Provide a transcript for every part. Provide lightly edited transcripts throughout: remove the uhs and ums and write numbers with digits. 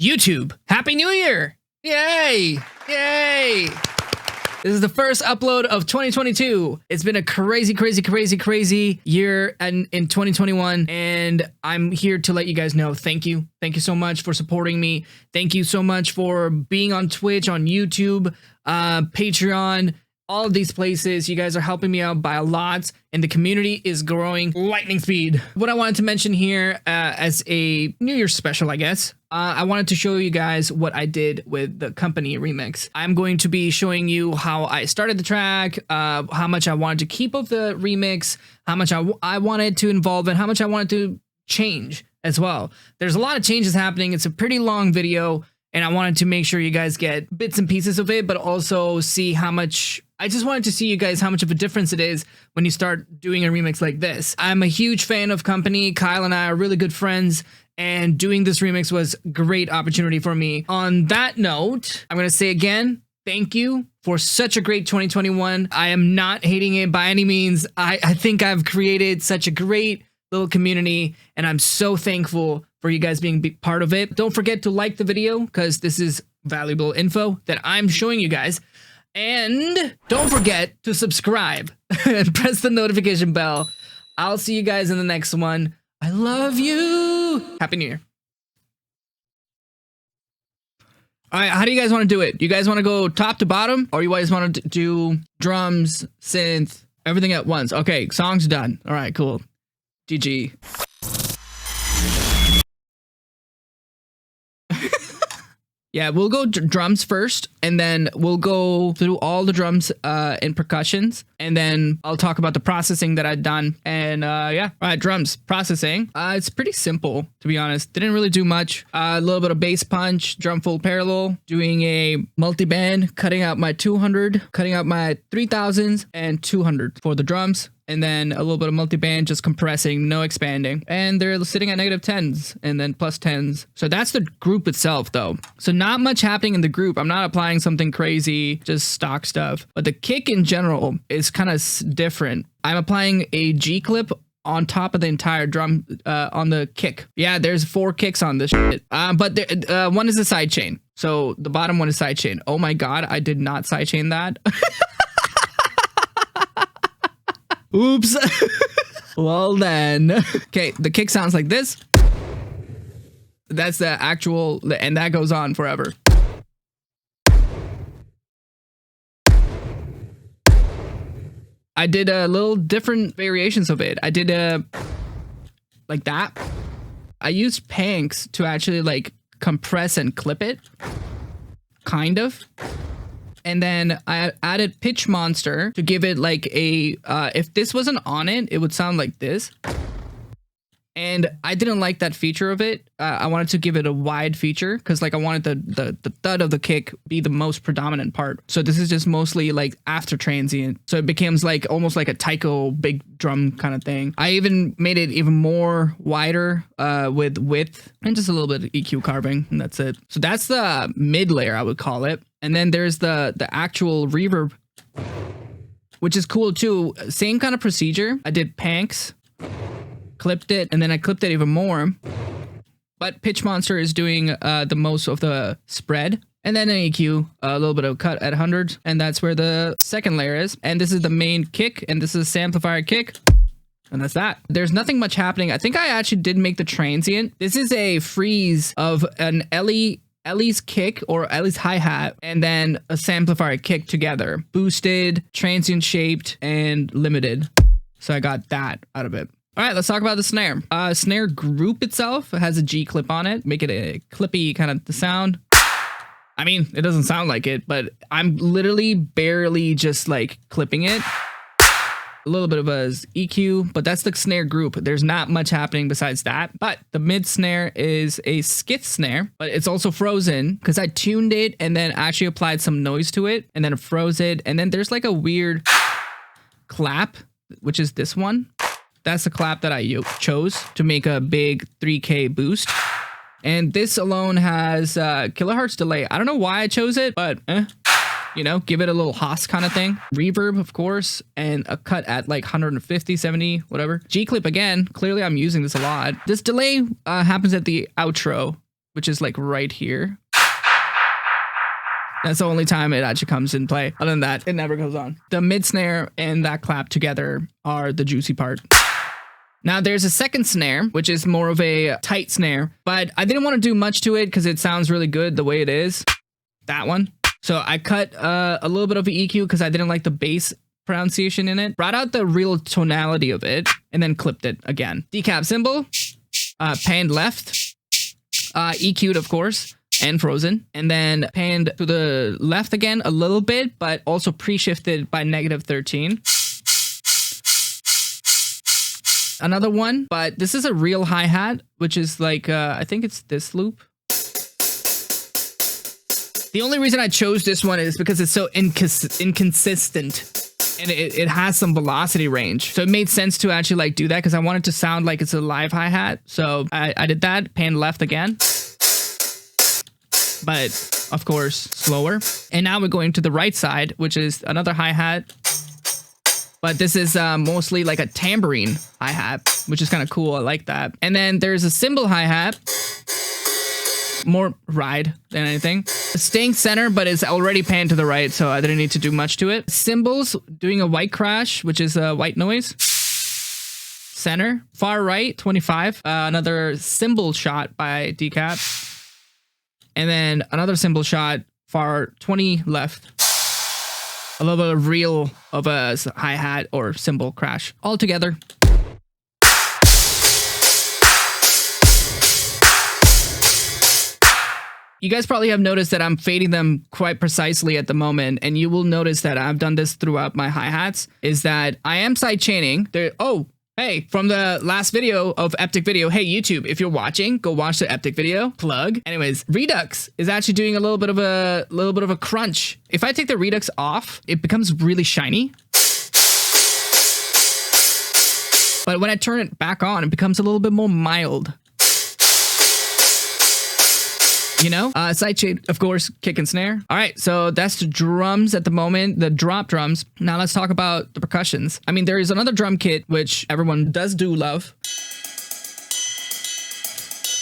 YouTube, Happy New Year! Yay! Yay! This is the first upload of 2022. It's been a crazy year in 2021, and I'm here to let you guys know thank you. Thank you so much for supporting me. Thank you so much for being on Twitch, on YouTube, Patreon, all of these places. You guys are helping me out by a lot, and the community is growing lightning speed. What I wanted to mention here as a New Year's special, I guess, I wanted to show you guys what I did with the company REMIX. I'm going to be showing you how I started the track, how much I wanted to keep of the remix, how much I wanted to involve, and how much I wanted to change as well. There's a lot of changes happening. It's a pretty long video, and I wanted to make sure you guys get bits and pieces of it, but also see how much, I just wanted to see you guys how much of a difference it is when you start doing a remix like this. I'm a huge fan of company. Kyle and I are really good friends, and doing this remix was a great opportunity for me. On that note, I'm gonna say again, thank you for such a great 2021. I am not hating it by any means. I think I've created such a great little community, and I'm so thankful for you guys being part of it. Don't forget to like the video, because this is valuable info that I'm showing you guys. And don't forget to subscribe and press the notification bell. I'll see you guys in the next one. I love you. Happy New Year. All right, how do you guys want to do it? You guys want to go top to bottom, or you guys want to do drums, synth, everything at once? Okay, song's done. All right, cool. GG. Yeah, we'll go drums first, and then we'll go through all the drums and percussions, and then I'll talk about the processing that I've done. And yeah, all right, drums processing. It's pretty simple, to be honest. Didn't really do much. A little bit of bass punch, drum full parallel, doing a multi-band, cutting out my 200, cutting out my 3000s and 200 for the drums. And then a little bit of multi-band, just compressing, no expanding. And they're sitting at -10s and then +10s. So that's the group itself, though. So not much happening in the group. I'm not applying something crazy, just stock stuff. But the kick in general is kind of different. I'm applying a G clip on top of the entire drum on the kick. Yeah, there's 4 kicks on this shit. But there, one is a sidechain. So the bottom one is sidechain. Oh my God, I did not sidechain that. Oops. Well then. Okay, the kick sounds like this. That's the actual, and that goes on forever. I did a little different variations of it. I did like that. I used Panks to actually like compress and clip it. Kind of. And then I added Pitch Monster to give it like a, if this wasn't on it, it would sound like this. And I didn't like that feature of it. I wanted to give it a wide feature, because like I wanted the thud of the kick be the most predominant part. So this is just mostly like after transient. So it becomes like almost like a taiko big drum kind of thing. I even made it even more wider with width and just a little bit of EQ carving, and that's it. So that's the mid layer, I would call it. And then there's the actual reverb, which is cool too. Same kind of procedure. I did Panks, clipped it, and then I clipped it even more. But Pitch Monster is doing the most of the spread. And then an EQ, a little bit of cut at 100. And that's where the second layer is. And this is the main kick, and this is a samplifier kick. And that's that. There's nothing much happening. I think I actually did make the transient. This is a freeze of an Ellie's kick or Ellie's hi-hat, and then a samplifier kick together. Boosted, transient shaped, and limited. So I got that out of it. All right, let's talk about the snare. Snare group itself has a G clip on it. Make it a clippy kind of sound. I mean, it doesn't sound like it, but I'm literally barely just like clipping it. A little bit of a EQ, but that's the snare group. There's not much happening besides that. But the mid snare is a skith snare, but it's also frozen because I tuned it and then actually applied some noise to it and then froze it. And then there's like a weird clap, which is this one. That's the clap that I chose to make a big 3K boost. And this alone has kilohertz delay. I don't know why I chose it, but you know, give it a little Haas kind of thing. Reverb, of course, and a cut at like 150, 70, whatever. G-clip again. Clearly I'm using this a lot. This delay happens at the outro which is like right here. That's the only time it actually comes in play. Other than that, it never goes on. The mid snare and that clap together are the juicy part. Now there's a second snare, which is more of a tight snare, but I didn't want to do much to it because it sounds really good the way it is. That one. So I cut a little bit of the EQ because I didn't like the bass pronunciation in it. Brought out the real tonality of it and then clipped it again. Decap cymbal, panned left, EQ'd of course, and frozen, and then panned to the left again a little bit, but also pre-shifted by -13. Another one, but this is a real hi-hat, which is like, I think it's this loop. The only reason I chose this one is because it's so inconsistent. And it has some velocity range. So it made sense to actually like do that because I wanted to sound like it's a live hi-hat. So I did that, pan left again. But of course, slower. And now we're going to the right side, which is another hi-hat. But this is mostly like a tambourine hi-hat, which is kind of cool. I like that. And then there's a cymbal hi-hat. More ride than anything. Staying center, but it's already panned to the right, so I didn't need to do much to it. Cymbals, doing a white crash, which is a white noise. Center, far right, 25. Another cymbal shot by Decap. And then another cymbal shot, far 20 left. A little bit of real of a hi-hat or cymbal crash all together. You guys probably have noticed that I'm fading them quite precisely at the moment, and you will notice that I've done this throughout my hi-hats, is that I am sidechaining. Oh, hey, from the last video of Eptic Video, hey, YouTube, if you're watching, go watch the Eptic video, plug. Anyways, Redux is actually doing a little bit of a crunch. If I take the Redux off, it becomes really shiny. But when I turn it back on, it becomes a little bit more mild. You know, sidechain, of course, kick and snare. All right, so that's the drums at the moment, the drop drums. Now let's talk about the percussions. I mean, there is another drum kit, which everyone does love.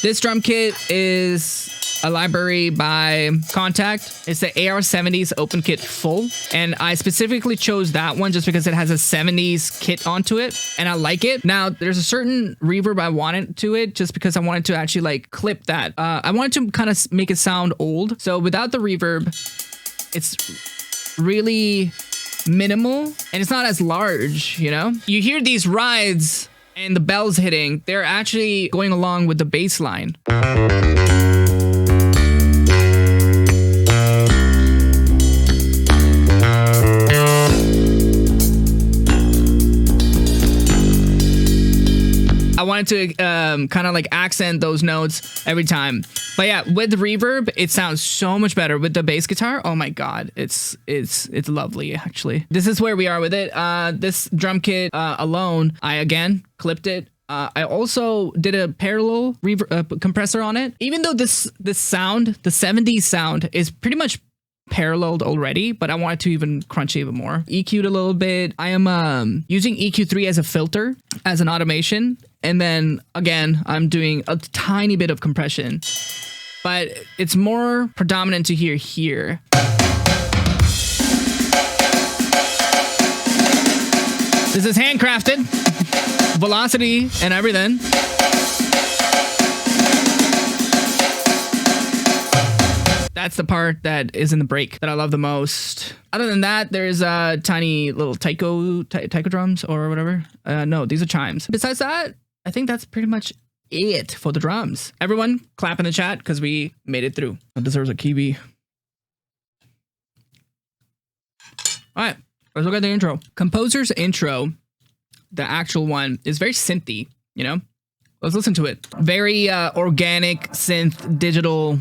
This drum kit is a library by Contact. It's the AR-70s Open Kit Full. And I specifically chose that one just because it has a 70s kit onto it. And I like it. Now, there's a certain reverb I wanted to it just because I wanted to actually like clip that. I wanted to kind of make it sound old. So without the reverb, it's really minimal and it's not as large, you know? You hear these rides and the bells hitting, they're actually going along with the bass line. I wanted to kind of like accent those notes every time. But yeah, with reverb, it sounds so much better. With the bass guitar, oh my god, it's lovely actually. This is where we are with it. This drum kit alone, I again clipped it. I also did a parallel reverb compressor on it. Even though this sound, the 70s sound, is pretty much paralleled already, but I wanted to even crunch even more. EQ'd a little bit. I am using EQ3 as a filter, as an automation. And then again, I'm doing a tiny bit of compression, but it's more predominant to hear here. This is handcrafted, velocity and everything. That's the part that is in the break that I love the most. Other than that, there's tiny little taiko drums or whatever. No, these are chimes. Besides that, I think that's pretty much it for the drums. Everyone clap in the chat because we made it through. That deserves a kiwi. All right, let's look at the intro. Composer's intro, the actual one, is very synthy, you know? Let's listen to it. Very organic synth digital.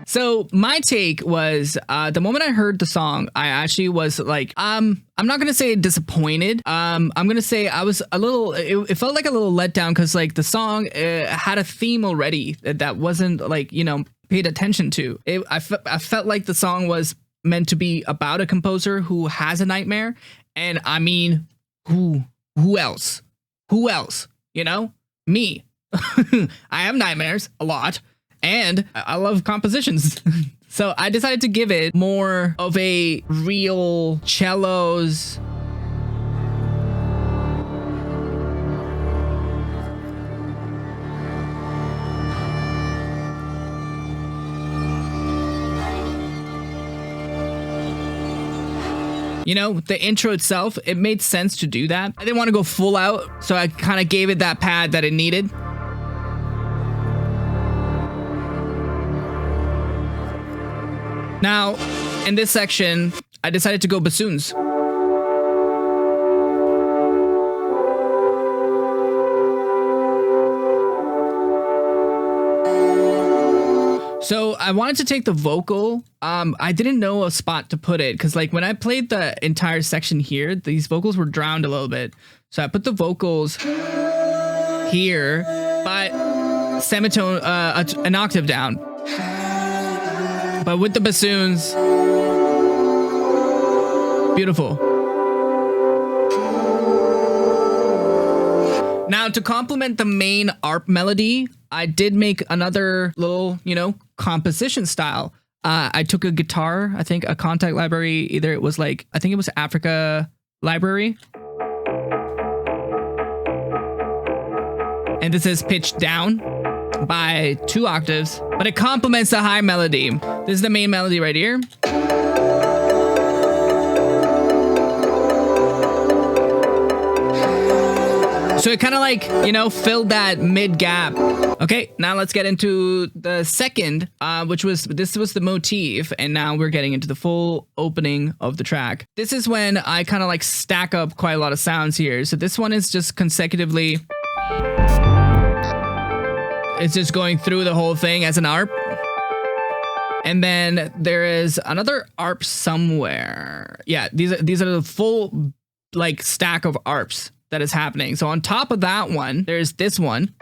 So my take was, the moment I heard the song, I actually was like, I'm not going to say disappointed. I'm going to say I was a little, it felt like a little letdown because like the song had a theme already that wasn't like, you know, paid attention to. I felt like the song was meant to be about a composer who has a nightmare. And I mean, who else? Who else? You know, me. I have nightmares a lot, and I love compositions. So I decided to give it more of a real cellos. You know, the intro itself, it made sense to do that. I didn't want to go full out, so I kind of gave it that pad that it needed. Now, in this section, I decided to go bassoons. So I wanted to take the vocal. I didn't know a spot to put it because like when I played the entire section here, these vocals were drowned a little bit. So I put the vocals here, but semitone, an octave down. But with the bassoons, beautiful. Now, to complement the main ARP melody, I did make another little, you know, composition style. I took a guitar, I think a Contact library, either it was like, I think it was Africa library. And this is pitched down by 2 octaves, but it complements the high melody. This is the main melody right here. So it kind of like, you know, filled that mid gap. Okay, now let's get into the second, this was the motif, and now we're getting into the full opening of the track. This is when I kind of like stack up quite a lot of sounds here. So this one is just consecutively, it's just going through the whole thing as an ARP. And then there is another ARP somewhere. Yeah, these are the full like stack of ARPs that is happening. So on top of that one, there's this one,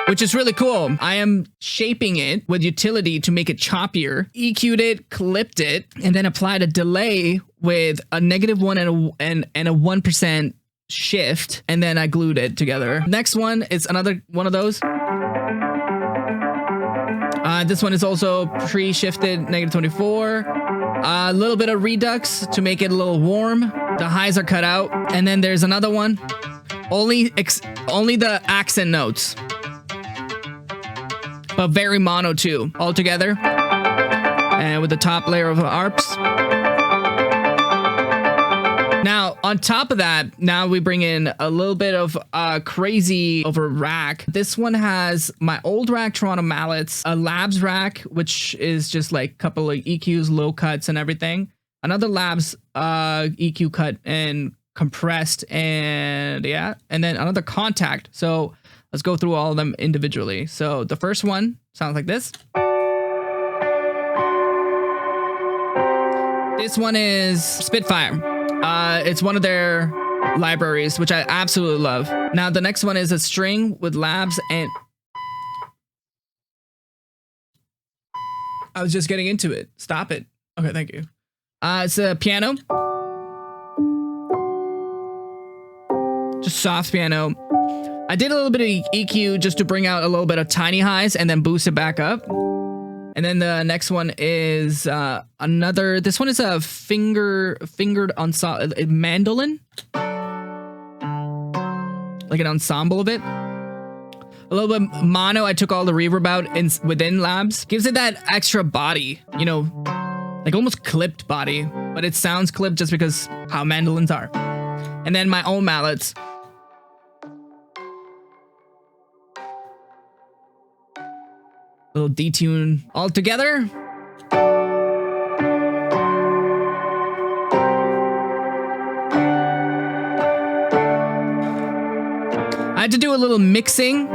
which is really cool. I am shaping it with utility to make it choppier, EQ'd it, clipped it, and then applied a delay with a -1 and a 1% shift, and then I glued it together. Next one is another one of those. This one is also pre-shifted -24. A little bit of redux to make it a little warm. The highs are cut out. And then there's another one. Only the accent notes. But very mono too, all together. And with the top layer of ARPs. Now, on top of that, now we bring in a little bit of crazy of a rack. This one has my old rack Toronto mallets, a Labs rack, which is just like a couple of EQs, low cuts and everything. Another Labs EQ cut and compressed, and yeah. And then another Contact. So let's go through all of them individually. So the first one sounds like this. This one is Spitfire. It's one of their libraries, which I absolutely love. Now, the next one is a string with Labs, and I was just getting into it. Stop it. Okay, thank you. It's a piano. Just soft piano. I did a little bit of EQ just to bring out a little bit of tiny highs and then boost it back up. And then the next one is another. This one is a fingered mandolin, like an ensemble of it. A little bit mono. I took all the reverb out within Labs. Gives it that extra body, you know, like almost clipped body, but it sounds clipped just because how mandolins are. And then my own mallets. Little detune all together. I had to do a little mixing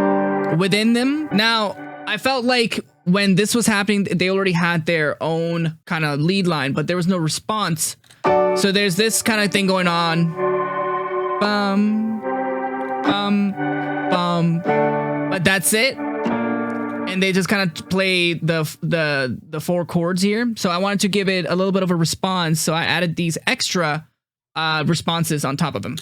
within them. Now, I felt like when this was happening, they already had their own kind of lead line, but there was no response. So there's this kind of thing going on. Bum, bum, bum. But that's it. and they just kind of play the 4 chords here. So I wanted to give it a little bit of a response, so I added these extra responses on top of them.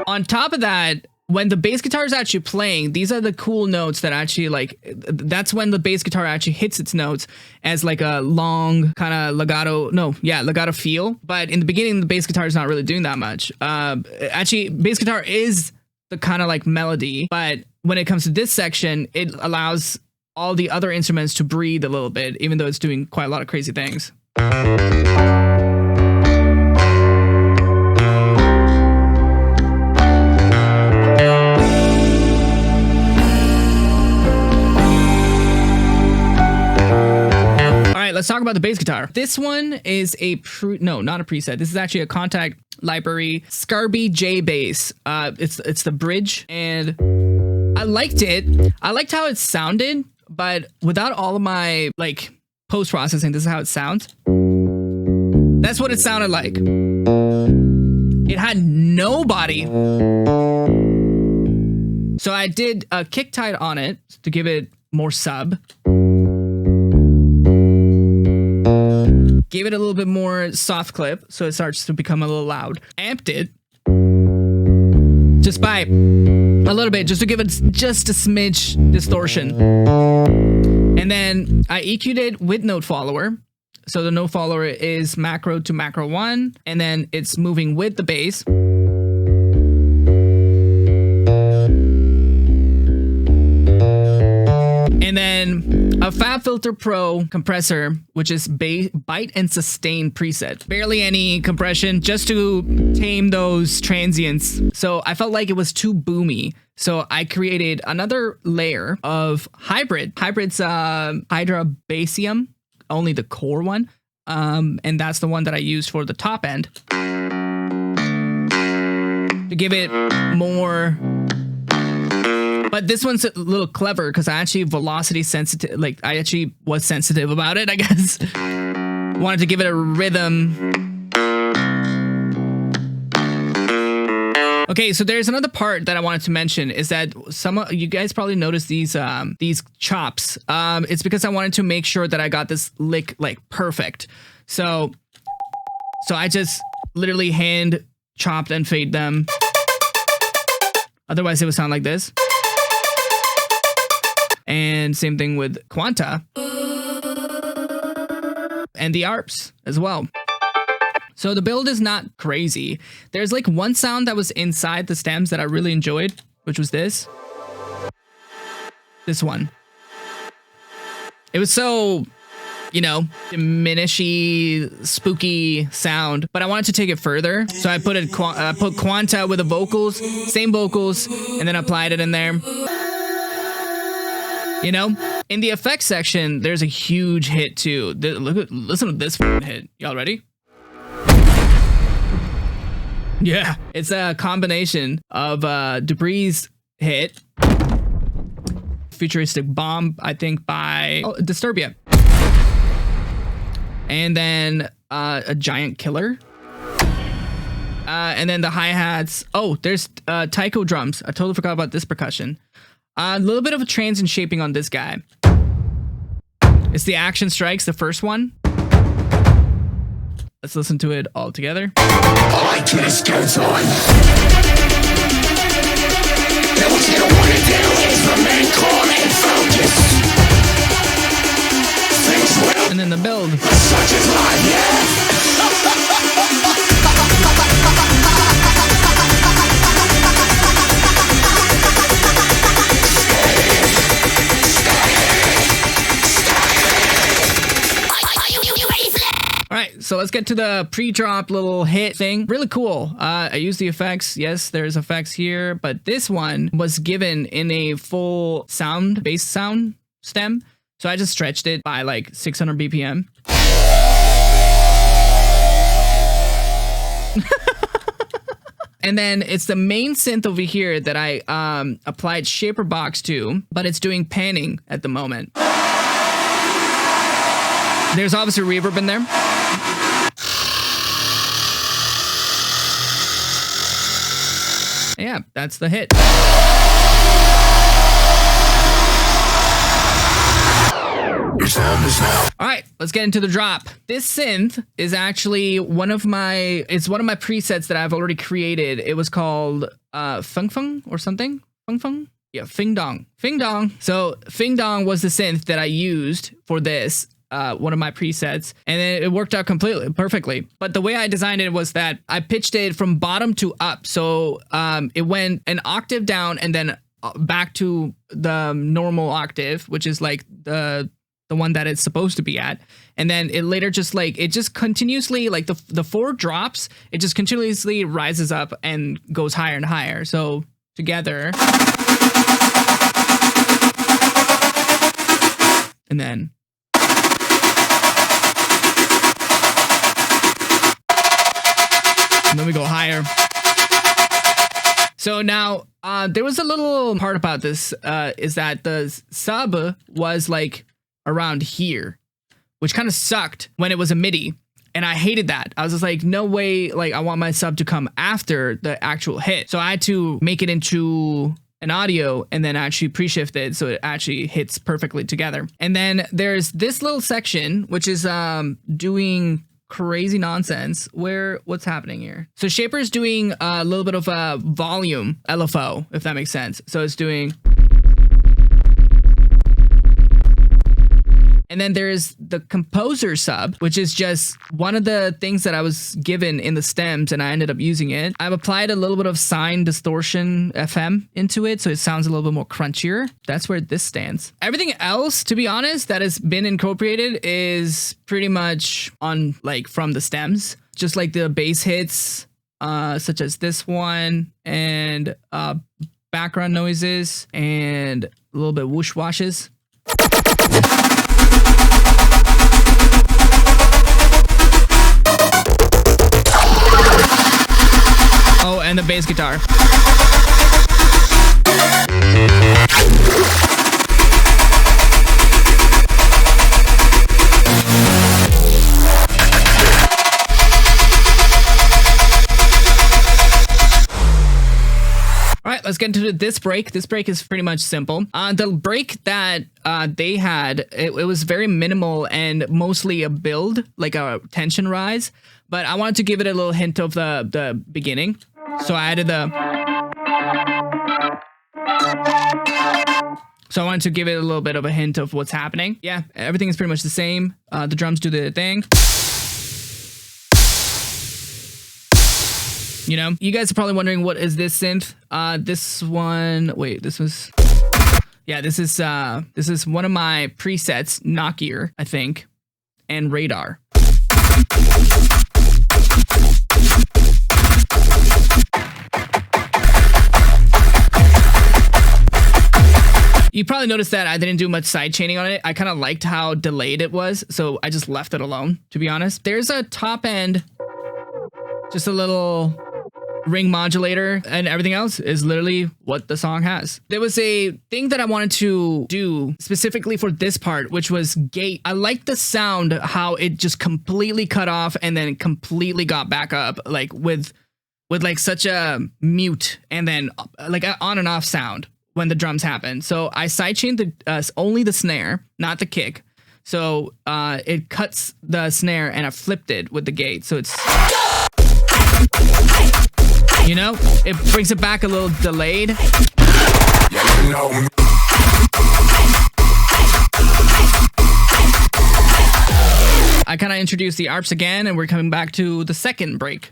On top of that, when the bass guitar is actually playing, these are the cool notes that actually like, that's when the bass guitar actually hits its notes as like a long kind of legato feel. But in the beginning, the bass guitar is not really doing that much. Actually, bass guitar is the kind of like melody, but when it comes to this section, it allows all the other instruments to breathe a little bit, even though it's doing quite a lot of crazy things. Let's talk about the bass guitar. This one is not a preset. This is actually a Kontakt library, Scarby J bass. It's the bridge, and I liked it. I liked how it sounded, but without all of my like post processing, this is how it sounds. That's what it sounded like. It had no body. So I did a kick tight on it to give it more sub. Gave it a little bit more soft clip, so it starts to become a little loud. Amped it just by a little bit, just to give it just a smidge distortion. And then I EQ'd it with note follower. So the note follower is macro to macro 1, and then it's moving with the bass. And then a FabFilter Pro compressor, which is bite and sustain preset. Barely any compression, just to tame those transients. So I felt like it was too boomy. So I created another layer of hybrid. Hybrid's Hydra Basium, only the core one. And that's the one that I used for the top end. To give it more... But this one's a little clever because I actually velocity sensitive, like I actually was sensitive about it, I guess. Wanted to give it a rhythm. Okay, so there's another part that I wanted to mention is that some of you guys probably noticed these chops. It's because I wanted to make sure that I got this lick like perfect. So I just literally hand chopped and fade them. Otherwise it would sound like this. And same thing with Quanta and the ARPs as well. So the build is not crazy. There's like one sound that was inside the stems that I really enjoyed, which was this one. It was so, you know, diminishing, spooky sound, but I wanted to take it further. So I put put Quanta with the vocals, same vocals, and then applied it in there. You know, in the effects section, there's a huge hit too. Listen to this hit. Y'all ready? Yeah, it's a combination of Dupree's hit, Futuristic Bomb, I think by Disturbia, and then a Giant Killer, and then the hi-hats. Oh, there's taiko drums. I totally forgot about this percussion. A little bit of a transient shaping on this guy. It's the Action Strikes, the first one. Let's listen to it all together. I just goes on. That what you want to do is remain calm and focused. And then the build. Such is life, yeah. All right, so let's get to the pre-drop little hit thing. Really cool. I used the effects. Yes, there's effects here, but this one was given in a full sound, bass sound stem. So I just stretched it by like 600 BPM. And then it's the main synth over here that I applied Shaper Box to, but it's doing panning at the moment. There's obviously reverb in there. Yeah, that's the hit. Your sound is now. All right, let's get into the drop. This synth is actually one of my presets that I've already created. It was called Feng Feng or something. Feng Feng? Yeah, Fing Dong. Fing Dong. So Fing Dong was the synth that I used for this. One of my presets, and it worked out completely perfectly. But the way I designed it was that I pitched it from bottom to up. So it went an octave down and then back to the normal octave, which is like the one that it's supposed to be at. And then it later just like, it just continuously, like the 4 drops, it just continuously rises up and goes higher and higher. So together. And then. And then we go higher. So now, there was a little part about this, is that the sub was like around here, which kind of sucked when it was a MIDI. And I hated that. I was just like, no way, like I want my sub to come after the actual hit. So I had to make it into an audio and then actually pre-shift it so it actually hits perfectly together. And then there's this little section, which is doing crazy nonsense. What's happening here? So Shaper's doing a little bit of a volume LFO, if that makes sense. So it's doing. And then there's the composer sub, which is just one of the things that I was given in the stems and I ended up using it. I've applied a little bit of sine distortion FM into it, so it sounds a little bit more crunchier. That's where this stands. Everything else, to be honest, that has been incorporated is pretty much on like from the stems, just like the bass hits, such as this one, and background noises and a little bit whoosh washes. Oh, and the bass guitar. All right, let's get into this break. This break is pretty much simple. The break that they had, it was very minimal and mostly a build, like a tension rise. But I wanted to give it a little hint of the beginning. So I added So I wanted to give it a little bit of a hint of what's happening. Yeah, everything is pretty much the same. The drums do the thing. You know, you guys are probably wondering, what is this synth? This one, wait, this was, yeah, this is one of my presets, Knockier, I think, and Radar. You probably noticed that I didn't do much side chaining on it. I kind of liked how delayed it was, so I just left it alone, to be honest. There's a top end, just a little ring modulator, and everything else is literally what the song has. There was a thing that I wanted to do specifically for this part, which was gate. I like the sound, how it just completely cut off and then completely got back up, like with like such a mute and then like an on and off sound when the drums happen. So I sidechained only the snare, not the kick. So it cuts the snare and I flipped it with the gate. So it's, you know, it brings it back a little delayed. I kind of introduced the arps again, and we're coming back to the second break.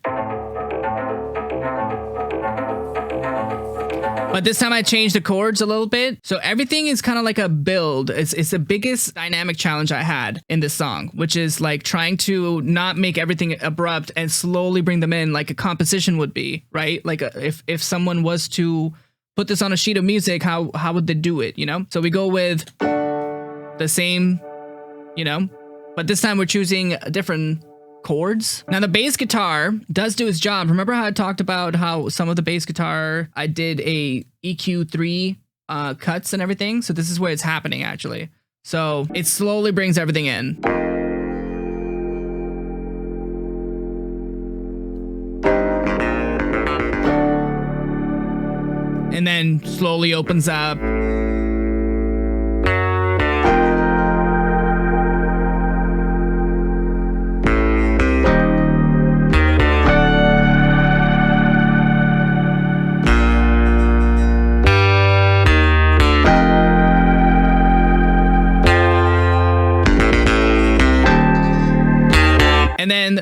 But this time I changed the chords a little bit. So everything is kind of like a build. It's the biggest dynamic challenge I had in this song, which is like trying to not make everything abrupt and slowly bring them in like a composition would be, right? Like if someone was to put this on a sheet of music, how would they do it, you know? So we go with the same, you know, but this time we're choosing different chords. Now the bass guitar does do its job. Remember how I talked about how some of the bass guitar, I did a EQ3 cuts and everything? So this is where it's happening actually. So it slowly brings everything in. and then slowly opens up. And then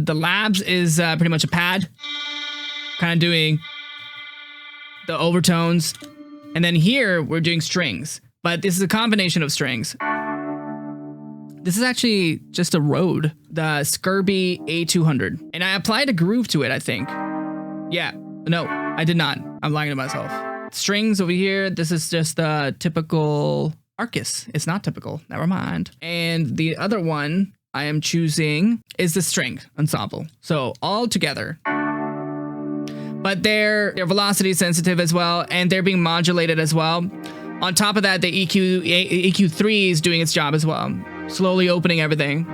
the labs is pretty much a pad, kind of doing the overtones. And then here we're doing strings, but this is a combination of strings. This is actually just a Rode, the Skirby A200. And I applied a groove to it, I think. Yeah, no, I did not. I'm lying to myself. Strings over here, this is just a typical Arcus. It's not typical, never mind. And the other one I am choosing is the string ensemble. So all together. But they're velocity sensitive as well, and they're being modulated as well. On top of that, the EQ3 is doing its job as well, slowly opening everything.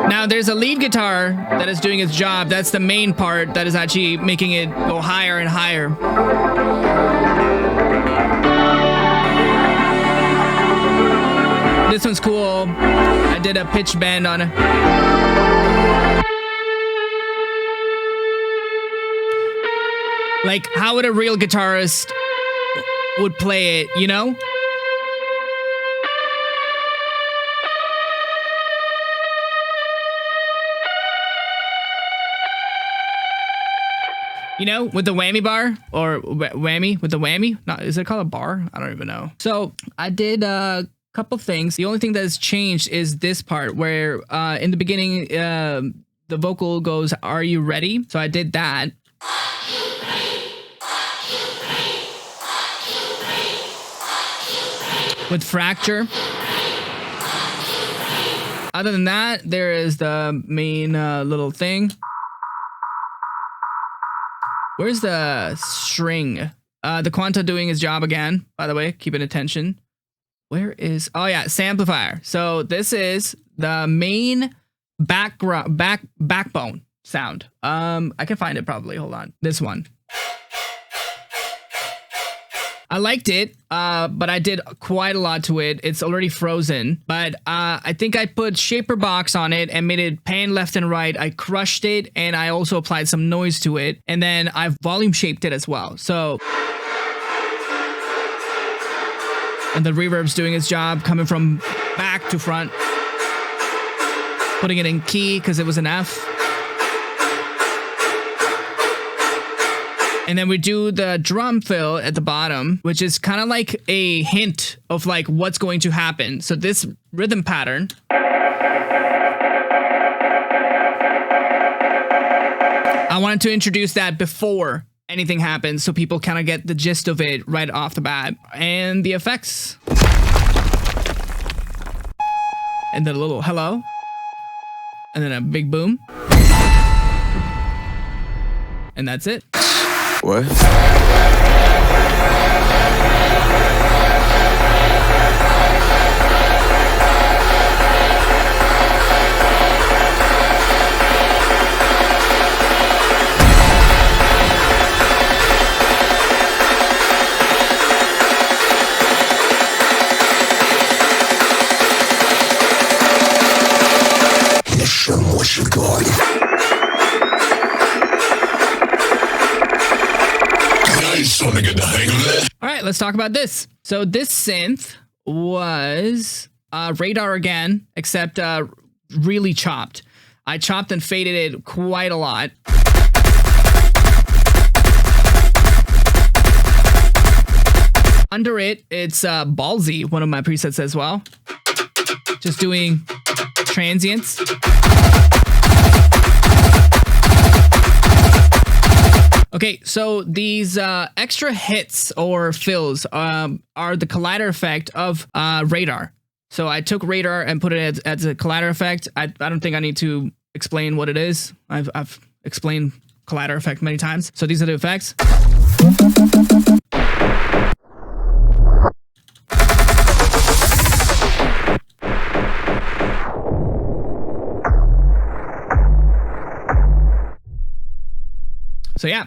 Now there's a lead guitar that is doing its job. That's the main part that is actually making it go higher and higher. This one's cool. I did a pitch bend on it. Like, how would a real guitarist would play it, you know? You know, with the whammy bar or whammy with the whammy. Not, is it called a bar? I don't even know. So I did couple things. The only thing that has changed is this part where in the beginning the vocal goes, "Are you ready?" So I did that. With fracture. Other than that, there is the main little thing. Where's the string? The Quanta doing his job again, by the way, keeping attention. Where is, oh yeah, Samplifier. So this is the main backbone sound. I can find it probably, hold on. This one. I liked it, but I did quite a lot to it. It's already frozen, but I think I put shaper box on it and made it pan left and right. I crushed it, and I also applied some noise to it, and then I've volume shaped it as well. So, and the reverb's doing its job, coming from back to front, putting it in key because it was an F. And then we do the drum fill at the bottom, which is kind of like a hint of like what's going to happen. So this rhythm pattern, I wanted to introduce that before anything happens so people kind of get the gist of it right off the bat. And the effects. And then a little hello. And then a big boom. And that's it. What? Let's show 'em what you got. All right, let's talk about this. So this synth was radar again, except really chopped. I chopped and faded it quite a lot. Under it, it's ballsy, one of my presets as well. Just doing transients. Okay, so these extra hits or fills are the collider effect of radar. So I took radar and put it as a collider effect. I don't think I need to explain what it is. I've explained collider effect many times. So these are the effects. So yeah.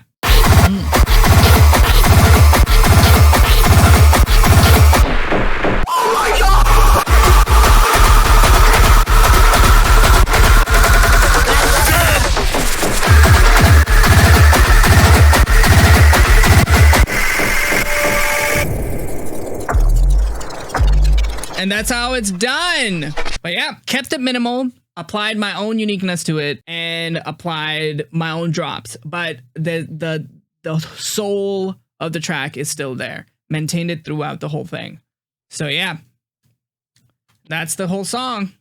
And that's how it's done. But yeah, kept it minimal, applied my own uniqueness to it, and applied my own drops. But the soul of the track is still there. Maintained it throughout the whole thing. So yeah, that's the whole song.